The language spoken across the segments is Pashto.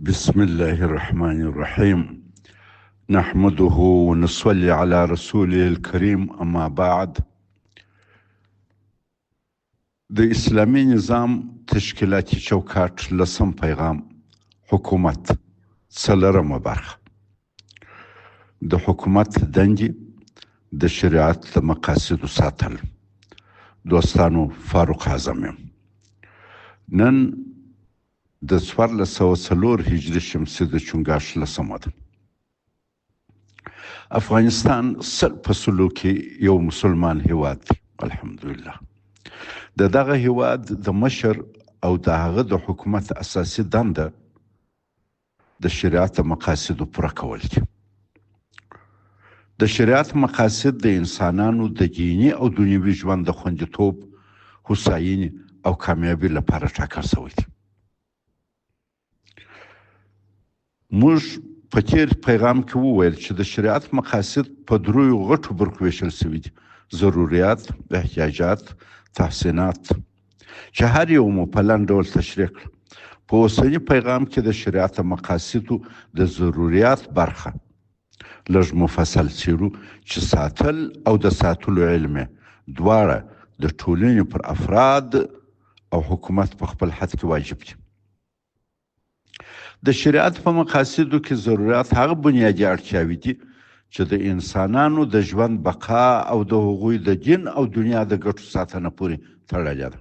بسم الله الرحمن الرحيم نحمده ونصلي على رسوله الكريم اما بعد. د اسلامي نظام تشکیلاتی چوکاټ لسم پیغام حکومت څلورمه برخه. د حکومت دندې د شریعت د مقاصدو ساتل. دوستانو فاروق اعظم یم. نن د 1404 هجري شمسي د چونګاښ لسمه ده. افغانستان سل فصلو کې یو مسلمان هیواد دی الحمدلله. د دغه هیواد د مشر او د هغه د حکومت اساسي دنده د شریعت مقاصدو پوره کول دي. د شریعت مقاصد د انسانانو د دیني او دنیوي ژوند د خوندیتوب، هوساینې او کامیابي لپاره ټاکل شوی دي. موږ په تیر پیغام کې وویل چې د شریعت مقاصد په دریو غټو برخو ویشل شوي دي: ضروريات، احتیاجات، تحسینات، چې هر یو مو په لنډ ډول تشریح کړ. په اوسني پیغام کې د شریعت مقاصدو د ضروريات برخه لږ مفصل څیړو چې ساتل او د ساتلو علم دواړه د ټولنې پر افراد او حکومت په خپل حد کې واجب دي. د شریعت په مقاصدو کې ضرورت هغه بنیادی اړتیاوې دي چې د انسانانو د ژوند بقا او د هغوی د دین او دنیا د ګټو ساتنه پورې تړلې ده.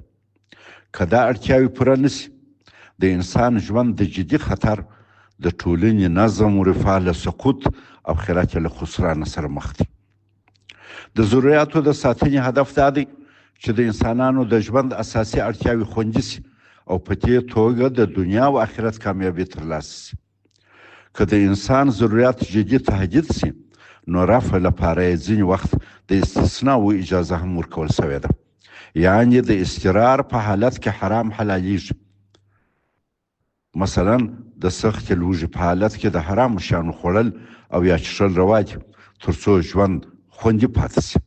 که دا اړتیاوې پوره نشي، د انسان ژوند د جدي خطر، د ټولنې نظم و رفاه له سقوط او خیرات له خسران سره مخ دي. د ضرورتو د ساتنې هدف دا دی چې د انسانانو د ژوند اساسي اړتیاوې خوندي سي او په دې توګه د دنیا او آخرت کامیابي ترلاسه سي. که د انسان ضرورت جدي تهدید سي، نو رفع لپاره یې ځینې وخت د استثناء و اجازه هم ورکول سوې ده. یعنې د اضطرار په حالت کې حرام حلالیږي. مثلا د سختې لوږې په حالت کې د حرامو شیانو خوړل او یا څښل روا دي تر څو ژوند خوندي پاتې سي.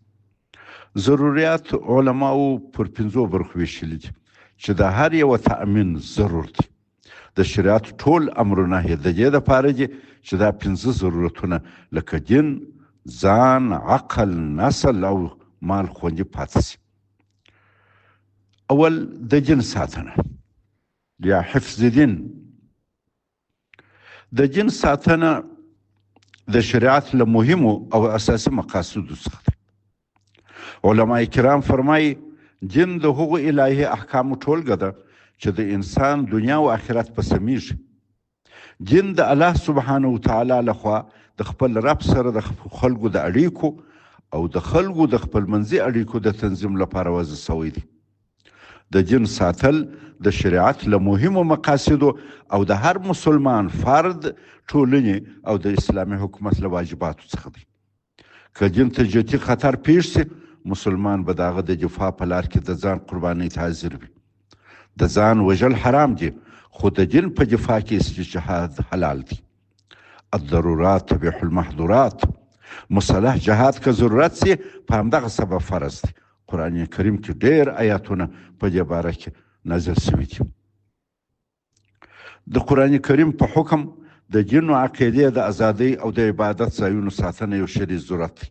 ضروريات علماو پر 5 برخو ویشلي دي چې د هر یو تأمین ضرور دي. د شریعت ټول امرونه د دې دپاره دي چې دا 5 ضرورتونه لکه دین، ځان، عقل، نسل او مال خوندي پاتې سي. اول د دین ساتنه یا حفظ دین. د دین ساتنه د شریعت له مهمو او اساسي مقاصدو څخه ده. علماء کرام فرمایي دین د هغو الهي احکامو ټولګه ده چې د انسان دنیا او آخرت په سمیږي. دین د الله سبحانه وتعالی لخوا د خپل رب سره د خلکو د اړیکو او د خلکو د خپلمنځي اړیکو د تنظیم لپاره وضع شوی دی. د دین ساتل د شریعت له مهمو مقاصدو او د هر مسلمان فرد، ټولنې او د اسلامي حکومت له واجباتو څخه دی. که دین ته جدي خطر پیښ سي، مسلمان به د هغه د دفاع په لار کې د ځان قربانۍ ته حاضر وي. د ځان وژل حرام دي، خو د دین په دفاع کې استجهاد حلال دي. الضرورات تبیح المحظورات. مسلح جهاد که ضرورت سي، په همدغه سبب فرض دی. قرآن کریم کې ډېر آیاتونه په دې باره کې نازل شوي دي. د قرآن کریم په حکم د دین او عقیدې د ازادۍ او د عبادت ځایونو ساتنه یو شرعي ضرورت دی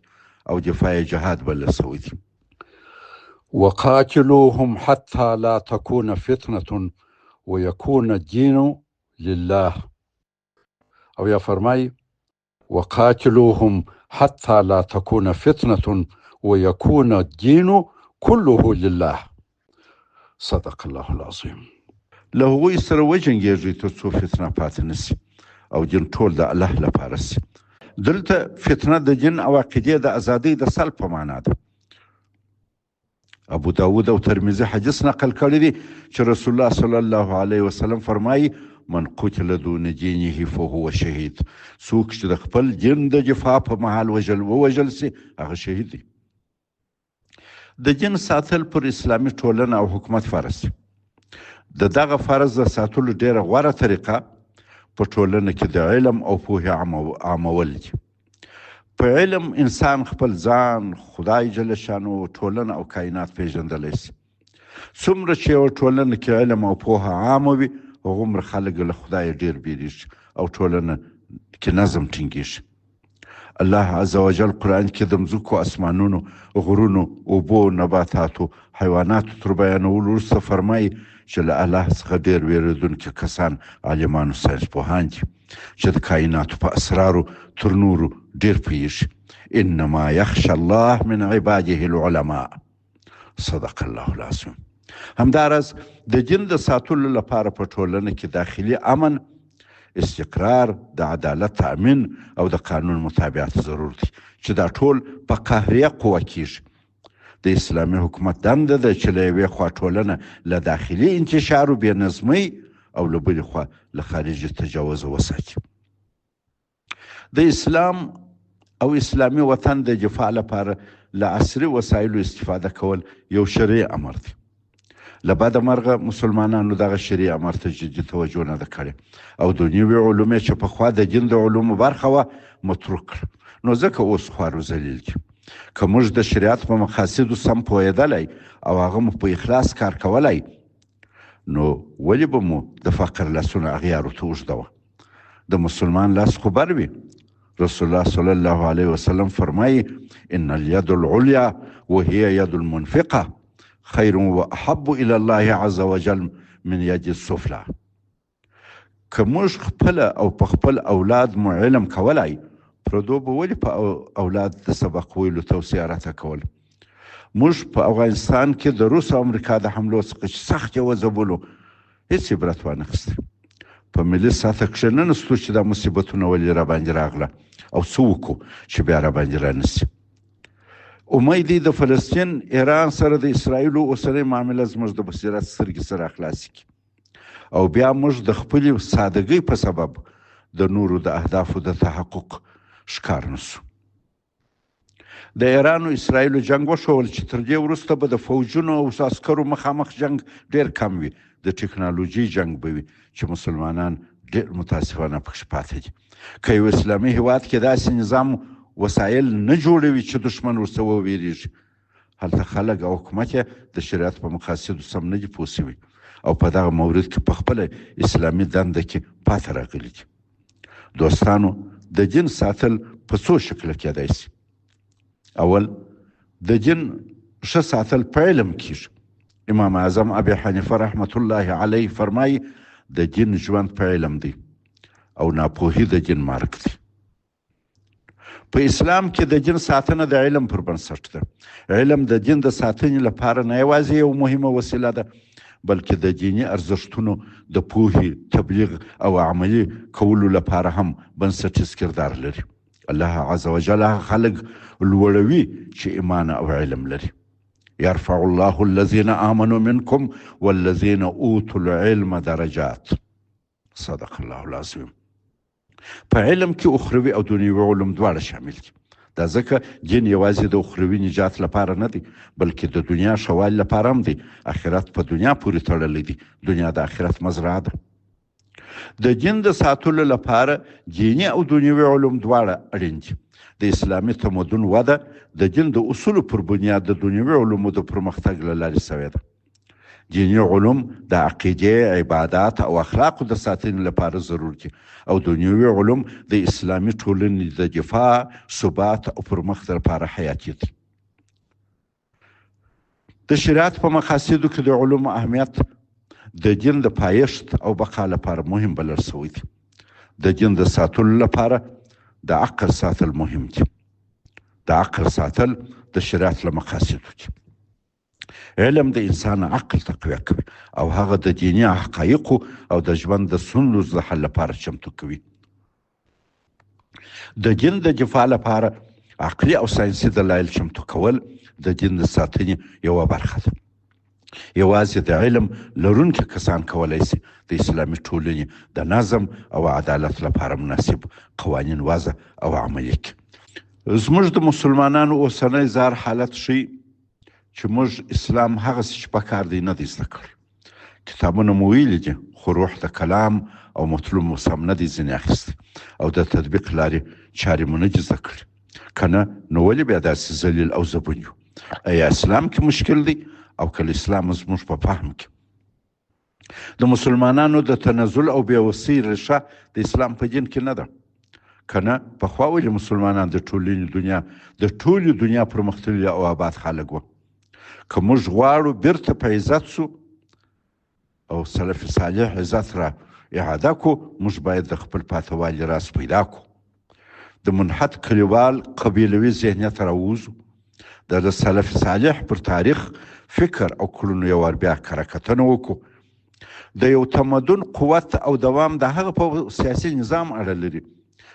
او دفاع جهاد بلل شوی دی. وقاتلوهم حتى لا تكون فتنة ويكون الدين لله. او یا فرمای وقاتلوهم حتى لا تكون فتنة ويكون الدين كله لله. صدق الله العظيم. له هغوی سره وجنګېږئ تر څو فتنه پاتې نسي او دین ټول د الله لپاره سي. دلته فتنه د دین او عقیدې د ازادۍ د سلب په معنا ده. ابو داود او ترمذي حدیث نقل کړی دی چې رسول الله صلی الله علیه وسلم فرمایي من قتل دون دینه فهو شهید. څوک چې د خپل دین د دفاع په مهال ووژل سي، هغه شهید دی. د دین ساتل پر اسلامي ټولنه او حکومت فرض دی. د دغه فرض د ساتلو ډیره غوره طریقه په ټولنه کې د علم او پوهې عامول دي. په علم انسان خپل ځان، خدای جل شانو، ټولنه او کائنات پیژندلی سي. څومره چې یوه ټولنه کې علم او پوهه عامه وي، هغومره خلک له خدایه ډېر بیریږي او ټولنه کې نظم ټینګېږي. الله عز وجل قرآن کې د مځکو، اسمانونو، غرونو، اوبو، نباتاتو، حیواناتو تر بیانولو وروسته فرمایي چې له الله څخه ډېر ویرېدونکي کسان عالمان او ساینسپوهان دي چې د کائناتو په اسرارو تر نورو ډېر پوهېږي. انما یخشى الله من عباده العلماء. صدق الله العظیم. همداراز د دین د ساتلو لپاره په ټولنه کې داخلي امن، استقرار، د عدالت تأمین او د قانون مطابقت ضرور دی چې دا ټول په قهریه قوه کیږي. د اسلامي حکومت دنده ده چې له یوې خوا ټولنه له داخلي انتشار و بې نظمۍ او له بلې خوا له خارجي تجاوز وساتي. د اسلام او اسلامي وطن د دفاع لپاره له عصري وسایلو استفاده کول یو شرعي امر دی. له بده مرغه مسلمانانو دغه شرعي امر ته جدي توجه نه ده کړې او دنیوي علوم یې چې پخوا د دین د علومو برخه وه متروک کړه. نو ځکه اوس خوار و ذلیل دي. که موږ د شریعت په مقاصدو سم پوهېدلی او هغه مو په اخلاص کار کولی، نو ولې به مو د فقر لاسونه اغیارو ته اوږدوه؟ د مسلمان لاس خو بر وي. رسول الله صلی الله علیه وسلم فرمایي ان الید العلیا وهي ید المنفقه خیر و احب الى الله عز وجل من ید السفلی. که موږ خپل او په خپل اولاد مو علم کولی، پردو به ولې په اولاد د سبق ویلو توصیه راته کول؟ موږ په افغانستان کې د روس او امریکا د حملو څخه چې سخت یې وځبلو هېڅ عبرت وانخیستی. په ملي سطح کښې نه نستو چې دا مصیبتونه ولې راباندې راغله او څه وکړو چې بیا راباندې رانسي. امید دی د فلسطین ایران سره د اسرائیلو اوسنۍ معامله زموږ د بصیرت سترګې سره خلاصې کړي او بیا موږ د خپلې سادګۍ په سبب د نورو د اهدافو د تحقق ښکار نسو. د ایران او اسرائیلو جنګ وښول چې تر دې وروسته به د فوجونو او عسکرو مخامخ جنګ ډېر کم وي، د ټکنالوژۍ جنګ به وي چې مسلمانان ډېر متاسفانه پکښې پاتې دي. که یو اسلامي هیواد کې داسې نظام وسایل نه جوړوي چې دښمن ورڅه وویریږي، هلته خلک او حکومت یې د شریعت په مقاصدو سم نه دي پوه سوي او په دغه مورد کې په خپله اسلامي دنده کې پاتې راغلي دي. دوستانو، د دین ساتل په څو شکله کېدای شي. اول، د دین ښه ساتل په علم کېږي. امام اعظم ابي حنیفه رحمت الله علیه فرمایي د دین ژوند په علم دی او ناپوهي د دین مرګ دی. په اسلام کې د دین ساتنه د علم پر بنسټ ده. علم د دین د ساتنې لپاره نه یوازې یو مهمه وسیله ده، بلکې د دیني ارزښتونو د پوهې، تبلیغ او عملي کولو لپاره هم بنسټیز کردار لري. الله عز وجل خلق لوړوي چې ایمان او علم لري. يرفع الله الذين آمنوا منكم والذين اوتوا العلم درجات. صدق الله العظیم. په علم کې اخروي او دنیوي علوم دواړه شامل دي. دا ځکه دین یوازې د اخروي نجات لپاره نه دی، بلکې د دنیا ښه والي لپاره هم دی. آخرت په دنیا پورې تړلی دی. دنیا د آخرت مزرعه ده. د دین د ساتلو لپاره دیني او دنیوي علوم دواړه اړین دي. د اسلامي تمدن وده د دین د اصولو پر بنیاد د دنیوي علومو د پرمختګ له لارې سوې ده. دیني علوم د عقیدې، عبادات او اخلاقو د ساتنې لپاره ضرور دي او دنیوي علوم د اسلامي ټولنې د دفاع، ثبات او پرمختګ لپاره حیاتي دي. د شریعت په مقاصدو کې د علومو اهمیت د دین د پایښت او بقا لپاره مهم بلل شوی دی. د دین د ساتلو لپاره د عقل ساتل مهم دي. د عقل ساتل د شریعت له مقاصدو دي. علم د انسان عقل تقویه کوي او هغه د دیني حقایقو او د ژوند د ستونزو د حل لپاره چمتو کوي. د دین د دفاع لپاره عقلي او ساینسي دلایل چمتو کول د دین د ساتنې یوه برخه ده. یوازې د علم لرونکي کسان کولی شي د اسلامي ټولنې د نظم او عدالت لپاره مناسب قوانین وضع او عملي کړي. زموږ د مسلمانانو اوسنی زار حالت ښیي چې موږ اسلام هغسې چې پکار دی نه دی زده کړی. کتابونه مو ویلي دي، خو روح د کلام او مطلوب مو سم نه دی ځینې اخیستی او د تطبیق لارې چارې مو نه دي زده کړي. که نه، نو ولې بیا داسې ذلیل او زبون یو؟ ایا اسلام کې مشکل دی او که اسلام زموږ په فهم کې؟ د مسلمانانو د تنزل او بېوسۍ ریښه د اسلام په دین کې نه ده. کنه پخوا ولې مسلمانان د ټولې دنیا پرمختللي او آباد خلک وو. که موږ غواړو بیرته په عزت سو او سلف صالح عزت را اعاده کو، موږ باید د خپل پاتوالي راز پیدا کو. د منحط کلیوال قبیلوي ذهنیت راووځو. د سلف صالح پر تاریخ، فکر او کړنو یو وار بیا کره کتنه وکړو. د یو تمدن قوت او دوام د هغه په سیاسي نظام اړه لري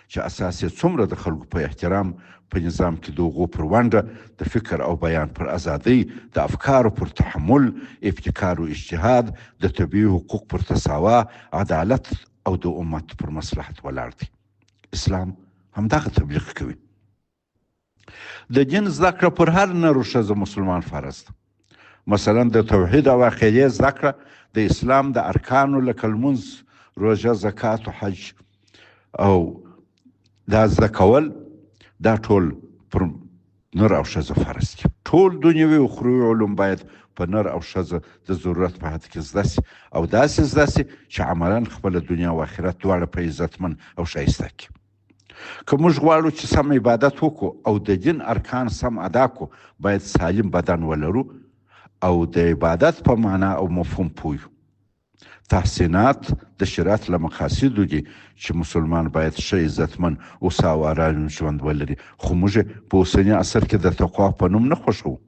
چې اساس یې څومره د خلکو په احترام په نظام کې د هغو پر ونډه، د فکر او بیان پر ازادۍ، د افکارو پر تحمل، ابتکار او اجتهاد، د طبیعي حقوق پر تساوا، عدالت او د امت پر مصلحت ولاړ دی. اسلام همدغه تبلیغ کوي. د دین زده کړه پر هر نر او ښځه مسلمان فرض ده. مثلا د توحید او عقیدې زده کړه د اسلام د ارکانو لکه لمونځ، روژه، زکات او حج او دا زده کول دا ټول پر نر او ښځه فرض دي. ټول دنیوي او اخروي علوم باید په نر او ښځه د ضرورت په حد کې زده سي او داسې زده سي چې عملا خپله دنیا او آخرت دواړه په عزتمن او ښایسته کړي. که موږ غواړو چې سم عبادت وکړو او د دین ارکان سم ادا کړو، باید سالم بدن ولرو او د عبادت په معنا او مفهوم پوه یو. تحسینات د شریعت له مقاصدو دي چې مسلمان باید ښه عزتمن او ساواران ژوند ولري، خو موږ په اوسني عصر کې د تقوا په نوم نه خوښوو.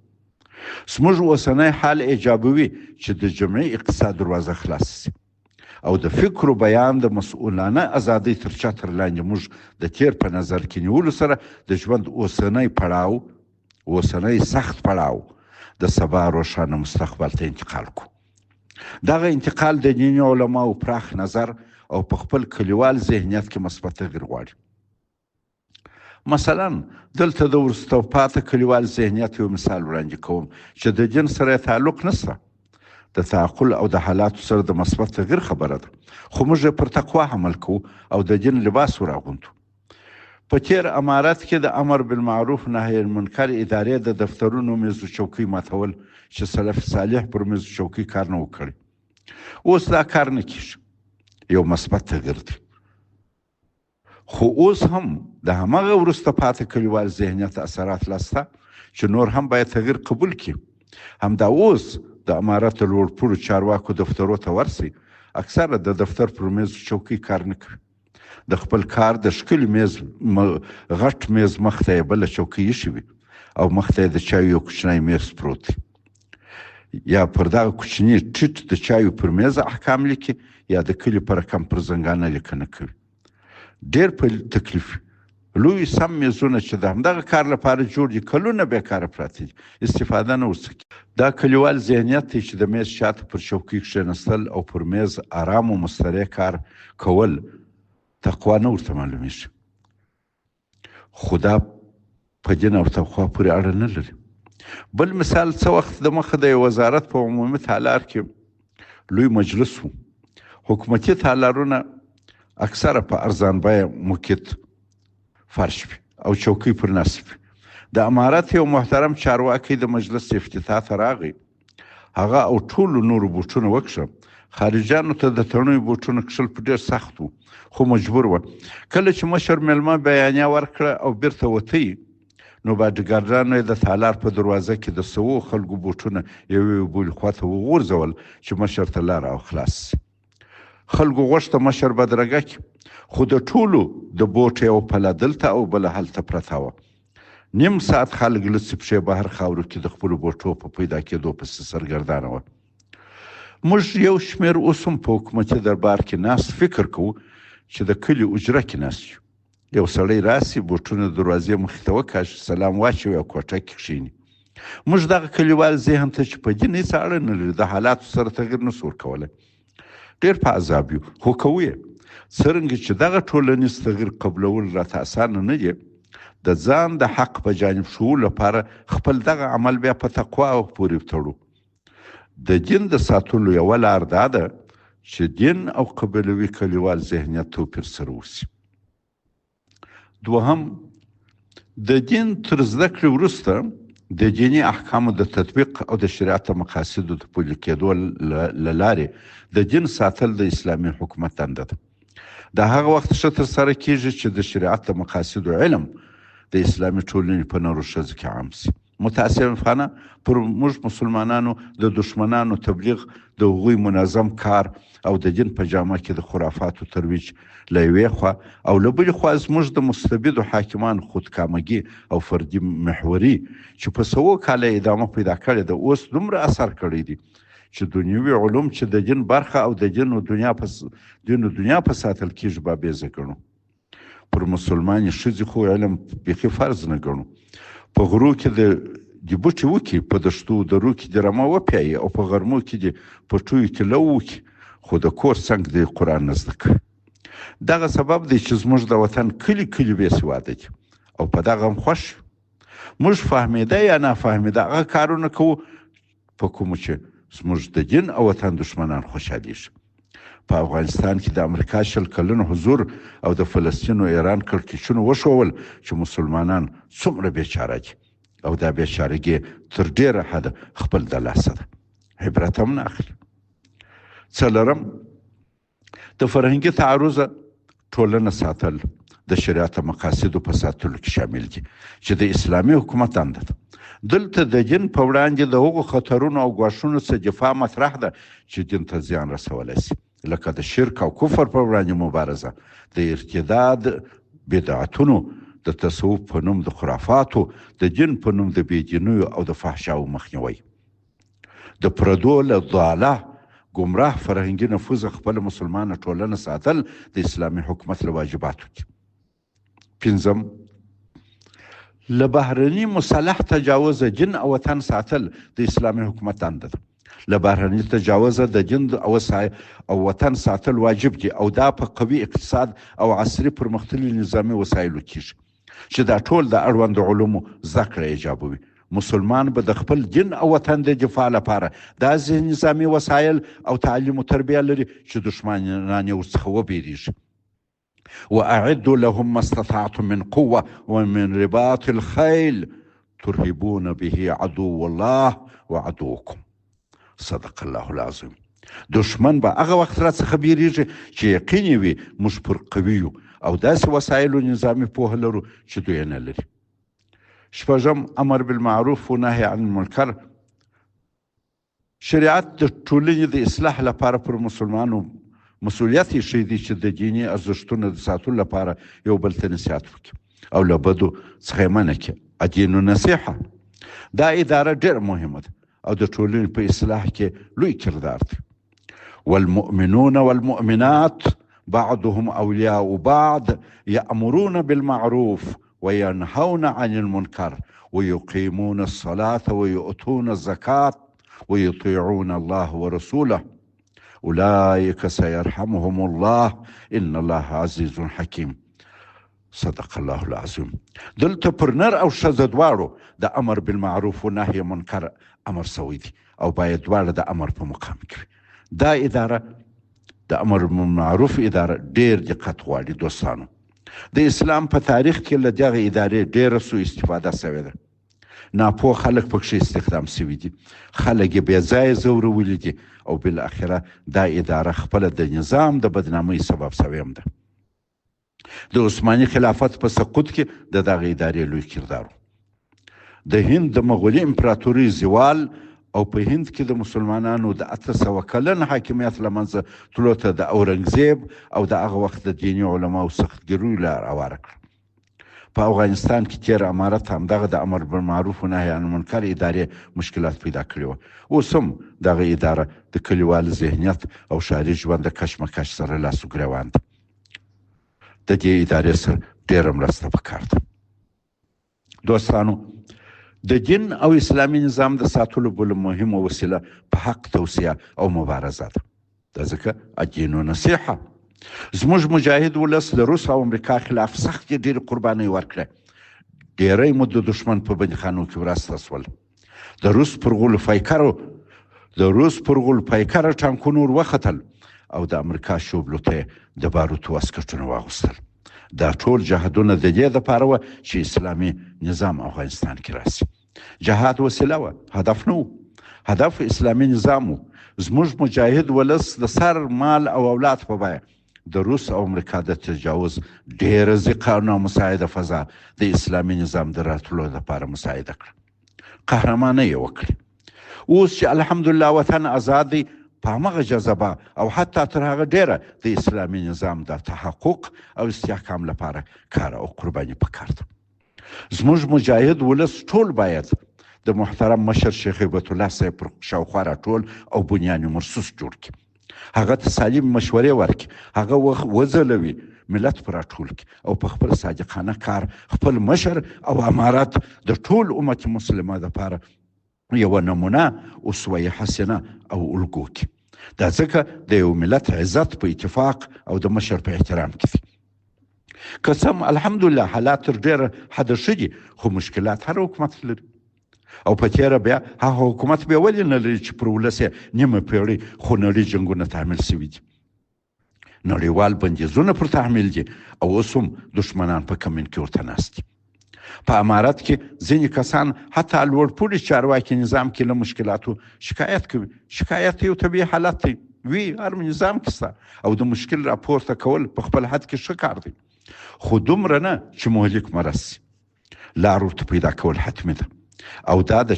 زموږ اوسنی حال ایجابوي چې د جمعي اقتصاد دروازه خلاصه سي او د فکر و بیان د مسؤلانه ازادۍ تر چتر لاندې موږ د تیر په نظر کې نیولو سره د ژوند اوسنی سخت پړاو د سبا روښانه مستقبل ته انتقال کو. دغه انتقال د دیني علماو پراخ نظر او په خپل کلیوال ذهنیت کې مثبت تغییر غواړي. مثلا دلته د وروسته پاته کلیوال ذهنیت یو مثال وړاندې کوم چې د دین سره یې تعلق نشته. د تعقل او د حالاتو سره د مثبت تغییر خبره ده، خو موږ پر تقوا عمل کوو او د دین لباس وراغوندو. په تیر امارت کې د امر بالمعروف نهی المنکر ادارې د دفترونو میز و چوکۍ ماتول چې سلف صالح پر میز و چوکۍ کار نه و کړی، اوس دا کار نه کیږي. یو مثبت تغییر دی. خو اوس هم د همغه وروسته پاته کلیوال ذهنیت اثرات لاسته چې نور هم باید تغییر قبول کړي. همدا اوس د امارت د لوړپوړو چارواکو دفترو ته ورسئ، اکثره د دفتر پر میز و چوکۍ کار نه کوي. د خپل کار د ښکلي میز غټ میز مخته یې بله چوکۍ ایښې وي او مخته یې د چایو یو کوچنی میز پروت دی. یا پر دغه کوچني ټیټ د چایو پر میز احکام لیکي یا د کلي په رقم پر زنګانه لیکنه کوي. ډېر په تکلیف لوی سم میزونه چې د همدغه کار لپاره جوړ دي کلونه بېکاره پراته دي، استفاده نه ورڅخه کېږي. دا کلیوال ذهنیت دی چې د میز شاته پر چوکۍ کښېنستل او پر میز ارام و مستریح کار کول تقوا نه ورته معلومیږي. خو دا په دین او تقوا پورې اړه نه لري. بل مثال، څه وخت د مخه د یو وزارت په عمومي تالار کې لوی مجلس و. حکومتي تالارونه اکثره په ارزان بیه موکیت فرش وي او چوکۍ پر نصب وي. د امارت یو محترم چارواکی د مجلس افتتاح ته راغی. هغه او ټولو نورو بوټونه وکښه. خارجیانو ته د تڼیو بوټونه کښل په ډېر سخت و، خو مجبور و. کله چې مشر میلمه بیانیه ورکړه او بیرته وتی، نو باډیګارډانو یې د تالار په دروازه کې د سوو خلکو بوټونه یوې بلې خواته وغورځول چې مشر ته لاره او خلاص شي. خلکو غوښته مشر بدرګه کړي، خو د ټولو د بوټ یو پله دلته او بله هلته پرته وه. نیم ساعت خلک لڅې پښې بهر خاورو کې د خپلو بوټو په پیدا کېدو پسې سرګردانه وه. موږ یو شمېر اوس هم په حکومتي دربار کې ناست فکر کوو چې د کلي اجره کې ناست یو. یو سړی راسي، بوټونه دروازې مخې ته وکاږي، سلام واچوي او کوټه کې کښېني. موږ دغه کلیوال ذهن ته چې په دین هېڅ اړه نه لري د حالاتو سره تغیر نه سو ورکولی، ډېر په عذاب یو. خو کوو یې څرنګه چې دغه ټولنیز تغیر قبلول راته اسانه نه دی. د ځان د حق په جانب ښوولو لپاره خپل دغه عمل بیا په تقوا پورې تړو. د دین د ساتلو یوه لار دا ده چې دین او قبیلوي کلیوال ذهنیت توپیر سره وسي. دوهم، د دین تر زده کړې وروسته د دیني احکامو د تطبیق او د شریعت مقاصدو د پلي کېدو له لارې د دین ساتل د اسلامي حکومت دنده ده. د هغه وخت ښه ترسره کیږي چې د شریعت د مقاصدو علم د اسلامي ټولنې په نورو ښځو کې عام سي. متاسفانه پر موږ مسلمانانو د دشمنانو تبلیغ د هغوی منظم کار او د دین په جامه کې د خرافاتو ترویج له یوې خوا او له بلې خوا زموږ د مستبدو حاکمانو خودکامګي او فردي محوري چې په سوو کاله ادامه پیدا کړې ده اوس دومره اثر کړی دی چې دنیوي علوم چې د دین برخه او د دین او دنیا په ساتل کېږي بابیزه ګڼو. پر مسلمانې ښځې خو علم بیخي فرض نه ګڼو. په غرو کې د بوټي وکي، په دشتو درو کې د رمه وپیایي او په غرمو کې د پټیو کې لو وکي، خو د کور څنګ د قرآن نه زده کوي. دغه سبب دی چې زموږ د وطن کلی بې سواده دي او په دغه هم خوښ موږ فهمیده یا نافهمیده هغه کارونه کوو په کومو چې زموږ د دین او وطن دشمنان خوشحالیږي. په افغانستان کې د امریکا 20 کلن حضور او د فلسطین او ایران کړکېچونو وښول چې مسلمانان څومره بیچاره دي او دا بیچارګي تر ډیره حده خپل د لاسه ده. عبرت هم نه اخلي. څلورم، د فرهنګي تعرضه ټولنه ساتل د شریعت مقاصدو په ساتلو کې شامل دي چې د اسلامي حکومت دنده ده. دلته د دین په وړاندې د هغو خطرونو او ګواښونو څخه دفاع مطرح ده چې دین ته زیان رسولی سي، لکه د شرک او کفر په وړاندې مبارزه، د ارتداد بدعتونو، د تصوف په نوم د خرافاتو، د دین په نوم د بېدینیو او د فحشاو مخنیوی، د پردو له ضاله ګمراه فرهنګي نفوذ خپل مسلمانه ټولنه ساتل د اسلامي حکومت له واجباتو دي. پنځم، له بهرني مسلح تجاوز دین او وطن ساتل د اسلامي حکومت دنده ده. له بهرني تجاوز د دین او وطن ساتل واجب دي او دا په قوي اقتصاد او عصري پرمختللي نظامي وسایلو کېږي چې دا ټول د اړوندو علومو زده کړه ایجابوي. مسلمان به د خپل دین او وطن د دفاع لپاره داسې نظامي وسایل او تعلیم او تربیه لري چې دشمنان یې ورڅخه وبېرېږي. واعدوا لهم ما استطعتم من قوه ومن رباط الخيل ترهبون به عدو الله وعدوكم. صدق الله العظیم. دشمن به هغه وخت راڅخه بیریږي چې یقین وي موږ پر قویو او داسې وسایلو نظامي پوهه لرو چې دوی نه لري. شپږم، امر بالمعروف و نهی عن المنکر. شریعت د ټولنې د اصلاح لپاره پر مسلمانو مسؤلیت یې دی چې د دیني ارزښتونو د ساتلو لپاره یو بل ته نصیحت وکړي او له بدو څخه یې منع کړي. الدین نصیحه. دا اداره ډېره مهمه ده او د ټولنې په اصلاح کې لوی کردار دی. والمؤمنون والمؤمنات بعضهم اولیاء بعض یأمرون بالمعروف وينهون عن المنكر ويقيمون الصلاة ويؤتون الزكاة ويطيعون الله ورسوله أولئك سيرحمهم الله إن الله عزيز حكيم. صدق الله العظيم. دلته پر نر او ښځه دواړو د امر بالمعروف و نهي منکر امر سوی دی او باید دواړه د امر په مقام کې وي. دا اداره د امر بالمعروف اداره ډېر دقت غواړي. دوستانو، د اسلام په تاریخ کې له دغه ادارې ډېره سوء استفاده سوې ده. ناپوه خلک پکښې استخدام سوي دي، خلک یې بې ځایه ځورولي دي او بالاخره دا اداره خپله د نظام د بدنامۍ سبب سوې هم ده. د عثماني خلافت په سقوط کې د دغه ادارې لوی کردار و. د هند د مغولي امپراتورۍ زوال او په هند کې د مسلمانانو د 800 کلن حاکمیت له منځه تلو ته د اورنګزیب او د هغه وخت د دیني علماو سختګیرو لار هواره کړه. په افغانستان کې تېر امارت همدغه د امر بالمعروف و نهي عن المنکر ادارې مشکلات پیدا کړي وه. اوس هم دغه اداره د کلیوال ذهنیت او ښاري ژوند د کشمکش سره لاس و ګرېوان ده. د دې ادارې سره ډېره مرسته پکار ده. دوستانو، د دین او اسلامي نظام د ساتلو بله مهمه وسیله په حق توصیه او مبارزه ده. دا ځکه الدین نصیحه. زموږ مجاهد ولس د روس او امریکا خلاف سختې ډېرې قربانۍ ورکړې. ډېری مو د دښمن په بندیخانو کې ورسته سول. د روس پر غولو پیکره ټانکونه ور وختل او د امریکا شوبلو ته د باروتو واسکټونه واغوستل. دا ټول جهادونه د دې دپاره وه چې اسلامي نظام افغانستان کې راسي. جهاد وسیله وه، هدف نه و. هدف اسلامي نظام و. زموږ مجاهد ولس د سر مال او اولاد په بیه د روس او امریکا د تجاوز ډېره ضیقه او مساعده فضا د اسلامي نظام د راتلو لپاره مساعده کړه. قهرمانۍ یې وکړې. اوس چې الحمدلله وطن آزاد دی، په همغه جذبه او حتی تر هغه ډېره د اسلامي نظام د تحقق او استحکام لپاره کار او قرباني پکار ده. زموږ مجاهد ولس ټول باید د محترم مشر شیخ هیبت الله صاحب پر شاوخوا راټول او بنیان مرصوص جوړ کړي. هغه ته سالم مشورې ورکړي، هغه وځلوي، ملت پر راټول کړي او په خپل صادقانه کار خپل مشر او امارت د ټول امت مسلمه لپاره یوه نمونه اسوه حسنه او الګو کړي. دا ځکه د یو ملت عزت په اتفاق او د مشر په احترام کې دي. که سم الحمدلله حالات تر ډېره حده ښه دي، خو مشکلات هر حکومت لري. او په تېره بیا هغه حکومت بیا ولې نه لري چې پر ولس یې نیمه پېړۍ خونړي جنګونه تحمیل سوي دي، نړیوال بندیزونه پر تحمیل دي او اوس هم دښمنان په کمین کې ورته ناست دي. په امارت کې ځینې کسان حتی لوړپوړي چارواکي نظام کې له مشکلاتو شکایت کوي. شکایت یو طبیعي حالت دی، وي هر نظام کې سته، او د مشکل راپورته کول په خپل حد کې ښه کار دی، خو دومره نه چې مهلک مرض سي. لار ورته پیدا کول حتمي ده، او دا د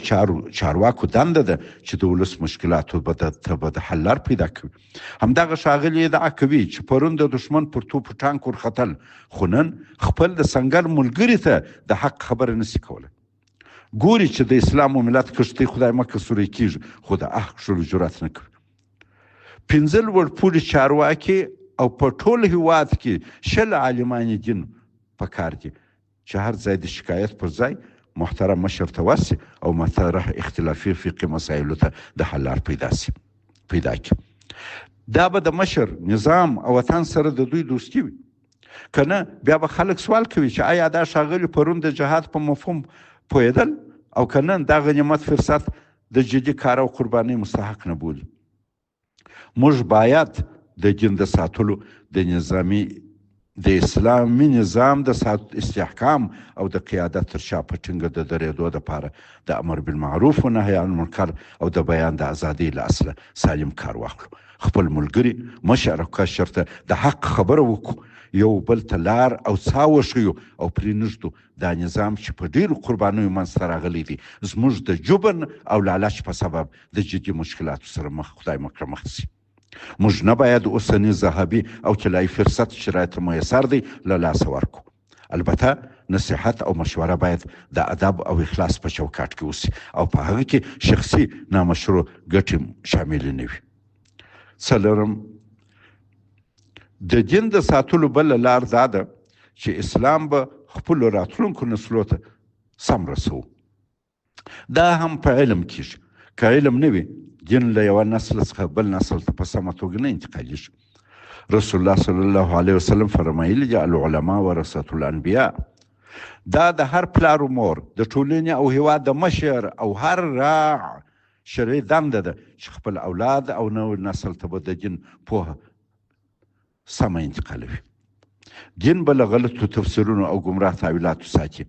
چارواکو دنده ده چې د ولس مشکلاتو ته به د حل لار پیدا کوي. همدغه ښاغلي ادعا کوي چې پرون د دښمن پر توپ ټانک ورختل، خو نن خپل د سنګر ملګري ته د حق خبره نشي کولی. ګوري چې د اسلام و ملت کښتۍ خدای مکه سوری کیږي، خو د اخ کښلو جرأت نه کوي. 15 لوړپوړي چارواکي او په ټول هیواد کې 20 عالمان دین پکار دي چې هر ځای د شکایت پر ځای محترم مشر ته ورسي او مطرح اختلافي فقهي مسایلو ته د حل لار پیدا کړي. دا به د مشر نظام او وطن سره د دوی دوستي وي. که نه بیا به خلک سوال کوي چې آیا دا ښاغلي پرون د جهاد په مفهوم پوهېدل او که نه دا غنیمت فرصت د جدي کار او قربانۍ مستحق نه بولي. موږ باید د دین د ساتلو د اسلامي نظام د استحکام او د قیادت تر شا په ټینګه د درېدو دپاره د امر بالمعروف و نهی عن المنکر او د بیان د ازادۍ له اصله سالم کار واخلو. خپل ملګري مشر او کشر ته د حق خبره وکړو، یو بل ته لار او څا وښیو او پرې نږدو. دا نظام چې په ډېرو قربانیو منځته راغلی دی، زموږ د جبن او لالچ په سبب د جدي مشکلاتو سره خدای مکړه مخ شي. موږ نه باید اوسني ذهبي او طلایي فرصت شرایط میسر دی له لاسه ورکړو. البته نصیحت او مشوره باید د ادب او اخلاص په چوکاټ کې وسي او په هغه کې شخصي نامشروع ګټې شاملې نه وي. څلورم، د دین د ساتلو بله لار دا ده چې اسلام به خپلو راتلونکو نسلو ته سم رسوو. دا هم په علم کېږي. که علم نه وي، دین له یوه نسل څخه بل نسل ته په سمه توګه نه انتقالېږي. رسول الله صلی الله علیه وسلم فرمایلی دي العلماء ورثة الانبیاء. دا د هر پلار و مور، د ټولنې او هیواد د مشر او هر راع شرعي دنده ده چې خپل اولاد او نوی نسل ته به د دین پوهه سمه انتقالوي. دین به له غلطو تفسیرونو او ګمراه تعویلاتو ساتي.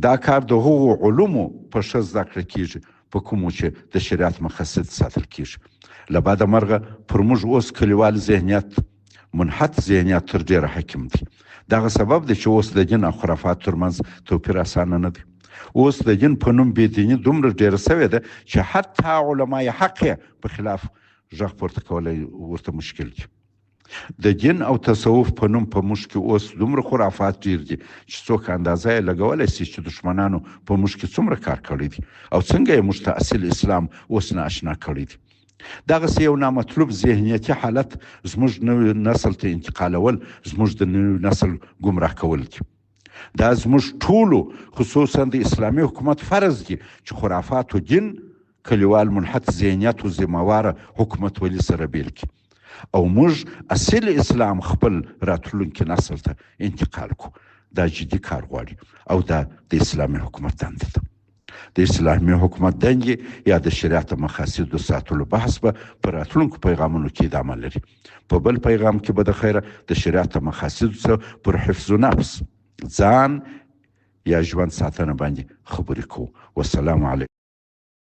دا کار د هغو علومو په ښه زده کړه کېږي په کومو چې د شریعت مقاصد ساتل کېږي. له بعده مرغه پر موږ اوس کلیوال ذهنیت، منحط ذهنیت تر ډېره حاکم دی. دغه سبب دی چې اوس د دین او خرافات ترمنځ توپیر اسانه نه دی. اوس د دین په نوم بېدیني دومره ډېره سوې ده چې حتی علمای حق یې په خلاف غږ پورته کولی ورته مشکل دی. د دین او تصوف په نوم په موږ کې اوس دومره خرافات ډېر دي چې څوک اندازه یې لګولی سي چې دښمنانو په موږ کې څومره کار کړی دی او څنګه یې موږ ته اصل اسلام اوس نه اشنا کړی دی. دغسې یو نامطلوب ذهنیتي حالت زموږ نوي نسل ته انتقالول زموږ د نوي نسل ګمراه کول دي. دا زموږ ټولو خصوصا د اسلامي حکومت فرض دی چې خرافات و دین کلیوال منحط ذهنیت و ذمهواره حکومتولي سره بیل کړي او موږ اصل اسلام خپل راتلونکي نسل ته انتقال کړو. دا جدي کار غواړي او دا د اسلامي حکومت دنده ده. د اسلامي حکومت دندې یا د شریعت مقاصدو ساتلو بحث به په راتلونکو پیغامونو کې ادامه لري. په بل پیغام کې به د خیره د شریعت مقاصدو څخه پر حفظ نفس، ځان یا ژوند ساتنه باندې خبرې کوو. والسلام علیکم.